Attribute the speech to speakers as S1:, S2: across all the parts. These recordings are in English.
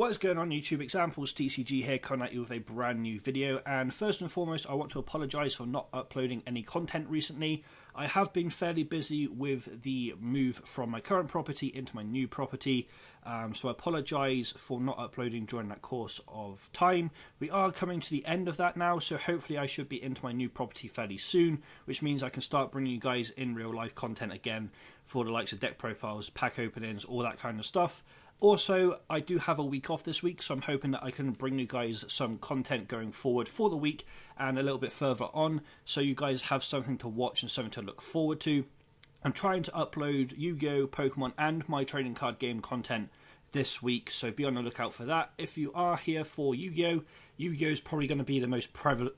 S1: What is going on YouTube? Examples TCG here, coming at you with a brand new video, and first and foremost I want to apologise for not uploading any content recently. I have been fairly busy with the move from my current property into my new property, so I apologise for not uploading during that course of time. We are coming to the end of that now, so hopefully I should be into my new property fairly soon, which means I can start bringing you guys in real life content again for the likes of deck profiles, pack openings, all that kind of stuff. Also, I do have a week off this week, so I'm hoping that I can bring you guys some content going forward for the week and a little bit further on, so you guys have something to watch and something to look forward to. I'm trying to upload Yu-Gi-Oh, Pokemon and my trading card game content this week, so be on the lookout for that. If you are here for Yu-Gi-Oh, Yu-Gi-Oh is probably going to be the most prevalent,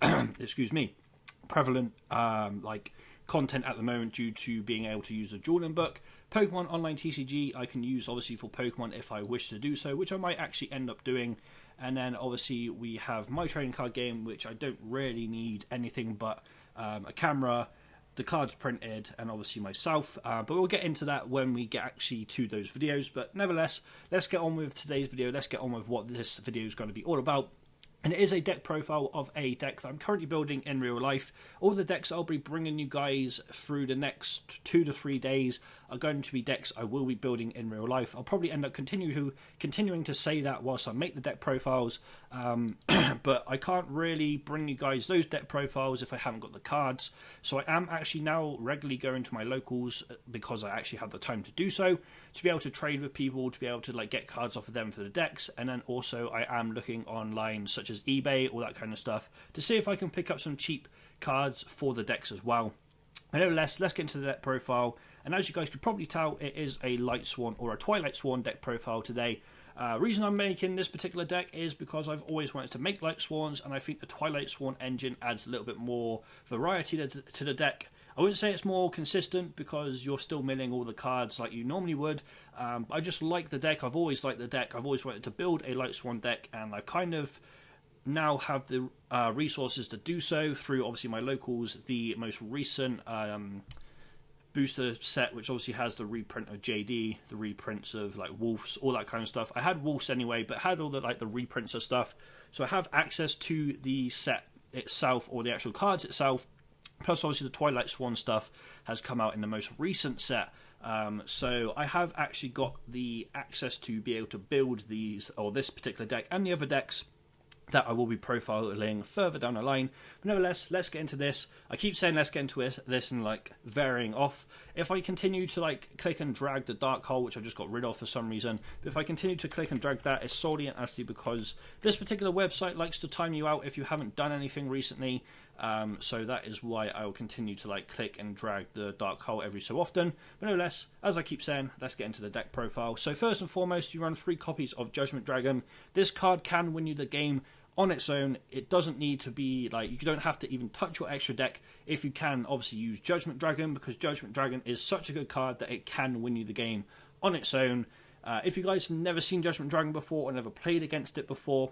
S1: prevalent content at the moment due to being able to use the dueling book. Pokemon Online TCG I can use obviously for Pokemon if I wish to do so, which I might actually end up doing. And then obviously we have my trading card game, which I don't really need anything but a camera, the cards printed, and obviously myself. But we'll get into that when we get actually to those videos. But nevertheless, let's get on with today's video. Let's get on with what this video is going to be all about. And it is a deck profile of a deck that I'm currently building in real life. All the decks I'll be bringing you guys through the next 2 to 3 days are going to be decks I will be building in real life. I'll probably end up continuing to say that whilst I make the deck profiles, but I can't really bring you guys those deck profiles if I haven't got the cards. So I am actually now regularly going to my locals, because I actually have the time to do so, to be able to trade with people, to be able to get cards off of them for the decks. And then also I am looking online, such as eBay, all that kind of stuff, to see if I can pick up some cheap cards for the decks as well. But nevertheless, let's get into the deck profile. And as you guys could probably tell, it is a Lightsworn or a Twilightsworn deck profile today. Reason I'm making this particular deck is because I've always wanted to make Lightsworns, and I think the Twilightsworn engine adds a little bit more variety to the deck. I wouldn't say it's more consistent because you're still milling all the cards like you normally would. I just like the deck. I've always liked the deck. I've always wanted to build a Lightsworn deck, and I kind of now have the resources to do so through obviously my locals. The most recent booster set, which obviously has the reprint of JD, the reprints of Wolves, all that kind of stuff. I had Wolves anyway, but had all the the reprints of stuff, so I have access to the set itself, or the actual cards itself. Plus obviously the Twilightsworn stuff has come out in the most recent set, so I have actually got the access to be able to build these, or this particular deck and the other decks that I will be profiling further down the line. But nevertheless, let's get into this. I keep saying let's get into this and varying off. If I continue to click and drag the dark hole, which I just got rid of for some reason, but if I continue to click and drag that, it's solely and actually because this particular website likes to time you out if you haven't done anything recently. So that is why I will continue to click and drag the dark hole every so often. But nevertheless, as I keep saying, let's get into the deck profile. So first and foremost, you run 3 copies of Judgment Dragon. This card can win you the game on its own. It doesn't need to be you don't have to even touch your extra deck if you can obviously use Judgment Dragon, because Judgment Dragon is such a good card that it can win you the game on its own. If you guys have never seen Judgment Dragon before or never played against it before,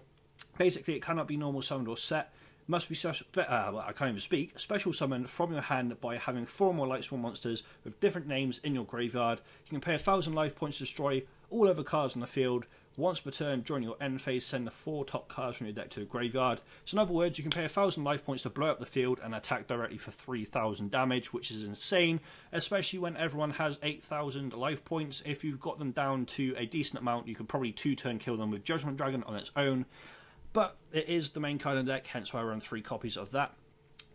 S1: basically it cannot be normal summoned or set. Must be I can't even speak. Special summon from your hand by having 4 more Lightsworn monsters with different names in your graveyard. You can pay 1,000 life points to destroy all other cards on the field. Once per turn, during your end phase, send the 4 top cards from your deck to the graveyard. So in other words, you can pay 1,000 life points to blow up the field and attack directly for 3,000 damage, which is insane, especially when everyone has 8,000 life points. If you've got them down to a decent amount, you could probably 2-turn kill them with Judgment Dragon on its own. But it is the main card in the deck, hence why I run 3 copies of that.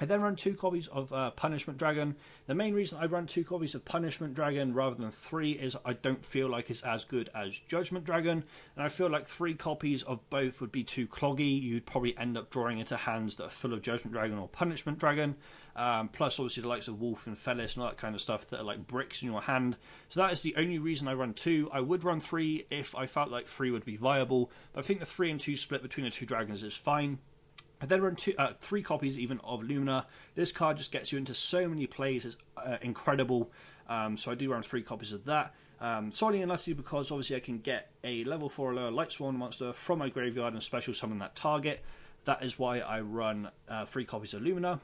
S1: I then run 2 copies of Punishment Dragon. The main reason I run 2 copies of Punishment Dragon rather than 3 is I don't feel like it's as good as Judgment Dragon, and I feel like 3 copies of both would be too cloggy. You'd probably end up drawing into hands that are full of Judgment Dragon or Punishment Dragon, plus obviously the likes of Wolf and Felis and all that kind of stuff that are like bricks in your hand. So that is the only reason I run 2. I would run 3 if I felt like 3 would be viable, but I think the 3 and 2 split between the 2 dragons is fine. I then run 3 copies even of Lumina. This card just gets you into so many plays, it's incredible. So I do run 3 copies of that. Solely and utterly because obviously I can get a level 4 or lower Lightsworn monster from my graveyard and special summon that target. That is why I run 3 copies of Lumina.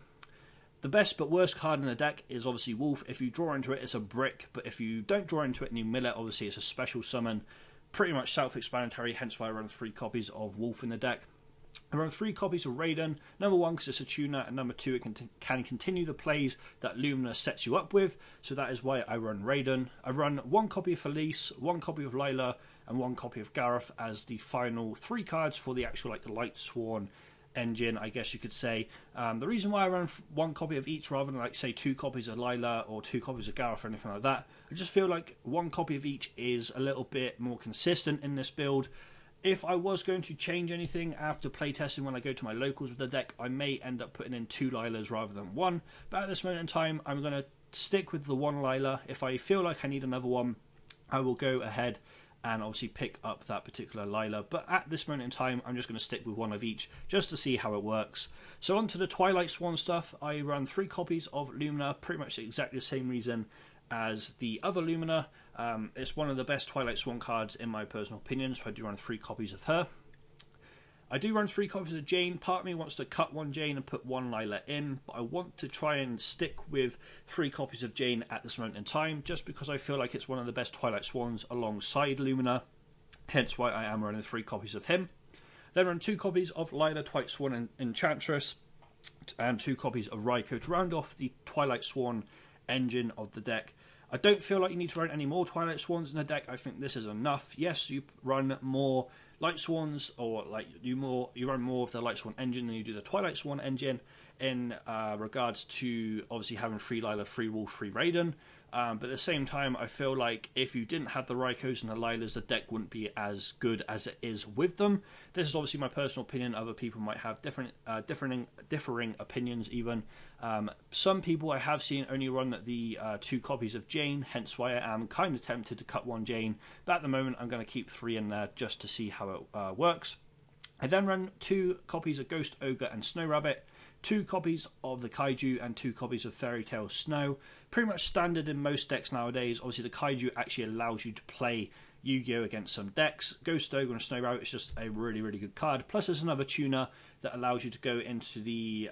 S1: The best but worst card in the deck is obviously Wolf. If you draw into it, it's a brick, but if you don't draw into it and you mill it, obviously it's a special summon. pretty much self-explanatory, hence why I run 3 copies of Wolf in the deck. I run 3 copies of Raiden, number 1 because it's a tuner, and number 2 it can continue the plays that Lumina sets you up with, so that is why I run Raiden. I run 1 copy of Felice, 1 copy of Layla, and 1 copy of Gareth as the final 3 cards for the actual Lightsworn engine, I guess you could say. The reason why I run 1 copy of each rather than say 2 copies of Layla or 2 copies of Gareth or anything like that, I just feel like 1 copy of each is a little bit more consistent in this build. If I was going to change anything after playtesting when I go to my locals with the deck, I may end up putting in 2 Laylas rather than 1. But at this moment in time, I'm going to stick with the 1 Layla. If I feel like I need another one, I will go ahead and obviously pick up that particular Layla. But at this moment in time, I'm just going to stick with 1 of each just to see how it works. So on to the Twilightsworn stuff. I run 3 copies of Lumina, pretty much exactly the same reason as the other Lumina. It's one of the best Twilightsworn cards in my personal opinion, so I do run 3 copies of her. I do run 3 copies of Jane. Part of me wants to cut 1 Jane and put 1 Layla in, but I want to try and stick with 3 copies of Jane at this moment in time, just because I feel like it's one of the best Twilightsworns alongside Lumina, hence why I am running 3 copies of him. Then run 2 copies of Layla, Twilightsworn and Enchantress, and 2 copies of Raikou to round off the Twilightsworn engine of the deck. I don't feel like you need to run any more Twilightsworns in the deck. I think this is enough. Yes, you run more Lightsworns, or you run more of the Lightsworn engine than you do the Twilightsworn engine in regards to obviously having 3 Layla, 3 Wolf, 3 Raiden. But at the same time, I feel like if you didn't have the Raikous and the Laylas, the deck wouldn't be as good as it is with them. This is obviously my personal opinion. Other people might have differing opinions even. Some people I have seen only run the 2 copies of Jane, hence why I am kind of tempted to cut 1 Jane. But at the moment, I'm going to keep 3 in there just to see how it works. I then run 2 copies of Ghost Ogre and Snow Rabbit, 2 copies of the Kaiju and 2 copies of Fairy Tail Snow. Pretty much standard in most decks nowadays. Obviously the Kaiju actually allows you to play Yu-Gi-Oh against some decks. Ghost Ogre and Snow Rabbit is just a really, really good card. Plus there's another tuner that allows you to go into the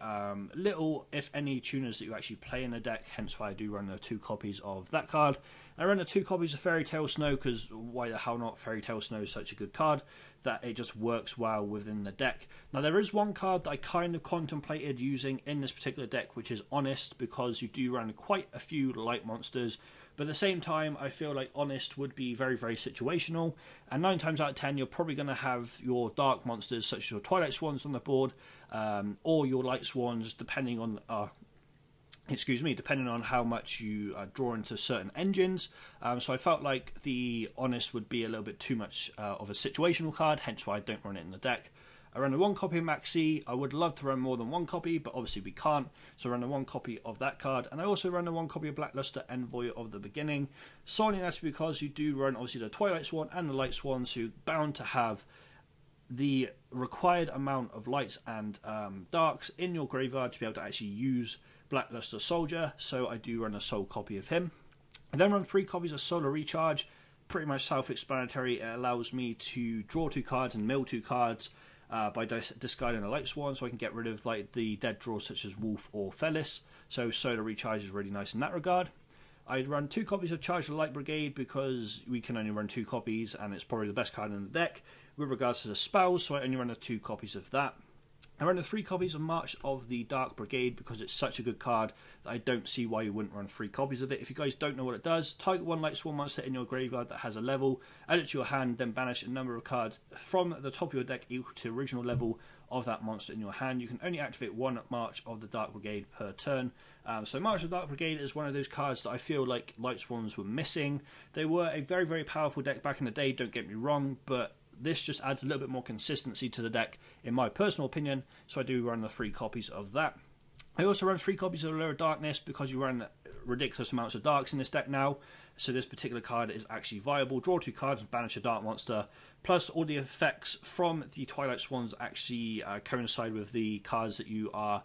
S1: little, if any, tuners that you actually play in a deck. Hence why I do run the 2 copies of that card. I run the 2 copies of Fairy Tail Snow because why the hell not? Fairy Tail Snow is such a good card that it just works well within the deck. Now there is one card that I kind of contemplated using in this particular deck, which is Honest, because you do run quite a few light monsters. But at the same time, I feel like Honest would be very, very situational. And 9 times out of 10, you're probably going to have your dark monsters, such as your Twilightsworns on the board, or your Lightsworns, depending on depending on how much you draw into certain engines. So I felt like the Honest would be a little bit too much of a situational card, hence why I don't run it in the deck. I run a 1 copy of Maxi. I would love to run more than 1 copy, but obviously we can't. So I run a 1 copy of that card. And I also run a 1 copy of Blackluster Envoy of the Beginning. Solely that's because you do run obviously the Twilightsworn and the Lightsworn, so you're bound to have the required amount of lights and darks in your graveyard to be able to actually use Blackluster Soldier. So I do run a sole copy of him. I then run 3 copies of Solar Recharge. Pretty much self-explanatory. It allows me to draw 2 cards and mill 2 cards by discarding a Lightsworn, so I can get rid of like the dead draws such as Wolf or Felice. So Solar Recharge is really nice in that regard. I'd run 2 copies of Charge the Light Brigade because we can only run 2 copies and it's probably the best card in the deck with regards to the spells, so I only run the 2 copies of that. I run the 3 copies of March of the Dark Brigade because it's such a good card that I don't see why you wouldn't run 3 copies of it. If you guys don't know what it does, target 1 Lightsworn monster in your graveyard that has a level, add it to your hand, then banish a number of cards from the top of your deck equal to the original level of that monster in your hand. You can only activate 1 March of the Dark Brigade per turn. So March of the Dark Brigade is one of those cards that I feel like Lightsworns were missing. They were a very, very powerful deck back in the day, don't get me wrong, but this just adds a little bit more consistency to the deck, in my personal opinion, so I do run the 3 copies of that. I also run 3 copies of Allure of Darkness because you run ridiculous amounts of darks in this deck now, so this particular card is actually viable. Draw 2 cards and banish a dark monster, plus all the effects from the Twilightsworns actually coincide with the cards that you are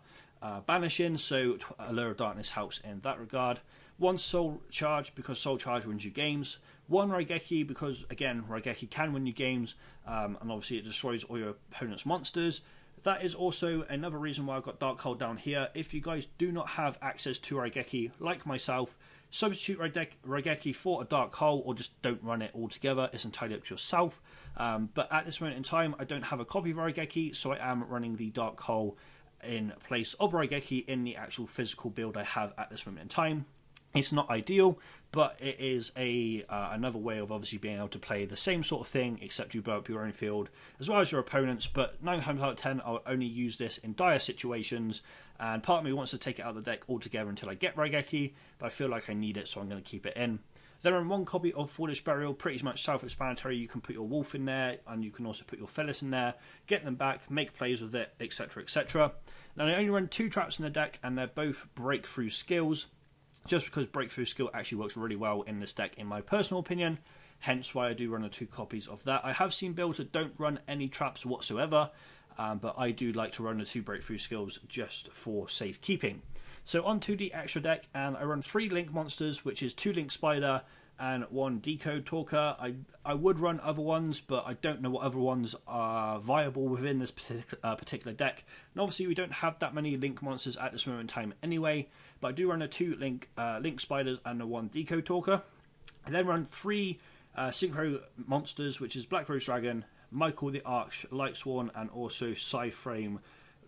S1: banishing, so Allure of Darkness helps in that regard. 1 Soul Charge because Soul Charge wins you games. 1 Raigeki because, again, Raigeki can win you games, and obviously it destroys all your opponent's monsters. That is also another reason why I've got Dark Hole down here. If you guys do not have access to Raigeki, like myself, Substitute Raigeki for a Dark Hole, or just don't run it altogether. It's entirely up to yourself. But at this moment in time, I don't have a copy of Raigeki, so I am running the Dark Hole in place of Raigeki in the actual physical build I have at this moment in time. It's not ideal, but it is another way of obviously being able to play the same sort of thing, except you blow up your own field as well as your opponents. But 9 times out of 10, I'll only use this in dire situations, and part of me wants to take it out of the deck altogether until I get Raigeki, but I feel like I need it, so I'm going to keep it in. Then on one copy of Foolish Burial, pretty much self-explanatory. You can put your Wolf in there, and you can also put your Phyllis in there, get them back, make plays with it, etc, etc. Now I only run 2 traps in the deck, and they're both breakthrough skills, just because breakthrough skill actually works really well in this deck in my personal opinion, hence why I do run the 2 copies of that. I have seen builds that don't run any traps whatsoever, but I do like to run the 2 breakthrough skills just for safekeeping. So onto the extra deck, and I run 3 Link monsters, which is 2 Link Spider and 1 Decode Talker. I would run other ones, but I don't know what other ones are viable within this particular deck. And obviously we don't have that many Link monsters at this moment in time anyway, but I do run a 2 Link Spiders and a 1 Decode Talker. I then run 3 Synchro monsters, which is Black Rose Dragon, Michael the Arch, Lightsworn, and also Psyframe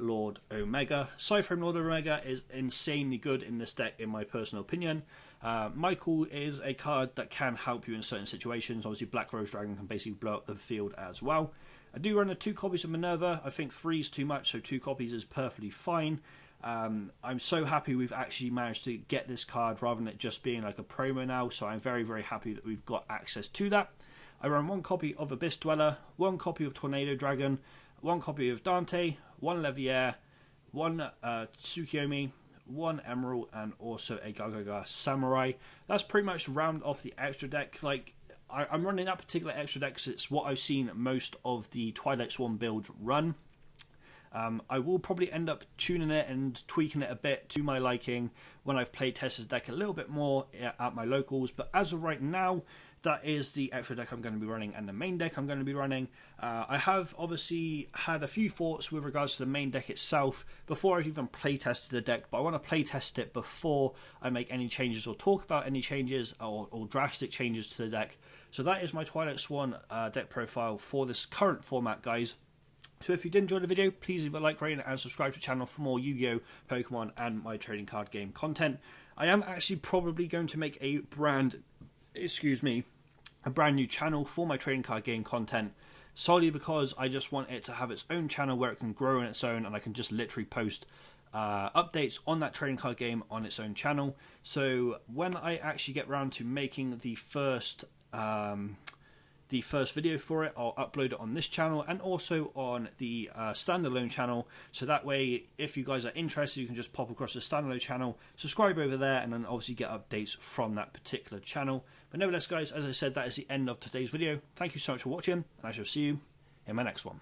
S1: Lord Omega. Psyframe Lord Omega is insanely good in this deck in my personal opinion. Michael is a card that can help you in certain situations. Obviously Black Rose Dragon can basically blow up the field as well. I do run the 2 copies of Minerva. I think 3 is too much, so 2 copies is perfectly fine. I'm so happy we've actually managed to get this card rather than it just being like a promo now, so I'm very, very happy that we've got access to that. I run 1 copy of Abyss Dweller, 1 copy of Tornado Dragon, 1 copy of Dante, 1 Leviair, 1 Tsukiyomi, 1 Emerald, and also a Gagaga Samurai. That's pretty much round off the extra deck. Like, I'm running that particular extra deck because it's what I've seen most of the Twilightsworn builds run. I will probably end up tuning it and tweaking it a bit to my liking when I've played tested the deck a little bit more at my locals, but as of right now, that is the extra deck I'm going to be running and the main deck I'm going to be running. I have obviously had a few thoughts with regards to the main deck itself before I've even play tested the deck, but I want to play test it before I make any changes or talk about any changes or drastic changes to the deck. So that is my Twilightsworn deck profile for this current format, guys. So if you did enjoy the video, please leave a like, rating, and subscribe to the channel for more Yu-Gi-Oh, Pokemon, and my trading card game content. I am actually probably going to make a brand new channel for my trading card game content, solely because I just want it to have its own channel where it can grow on its own, and I can just literally post updates on that trading card game on its own channel. So when I actually get around to making the first video for it, I'll upload it on this channel and also on the standalone channel, so that way if you guys are interested you can just pop across the standalone channel, subscribe over there, and then obviously get updates from that particular channel. But nevertheless guys, as I said, that is the end of today's video. Thank you so much for watching, and I shall see you in my next one.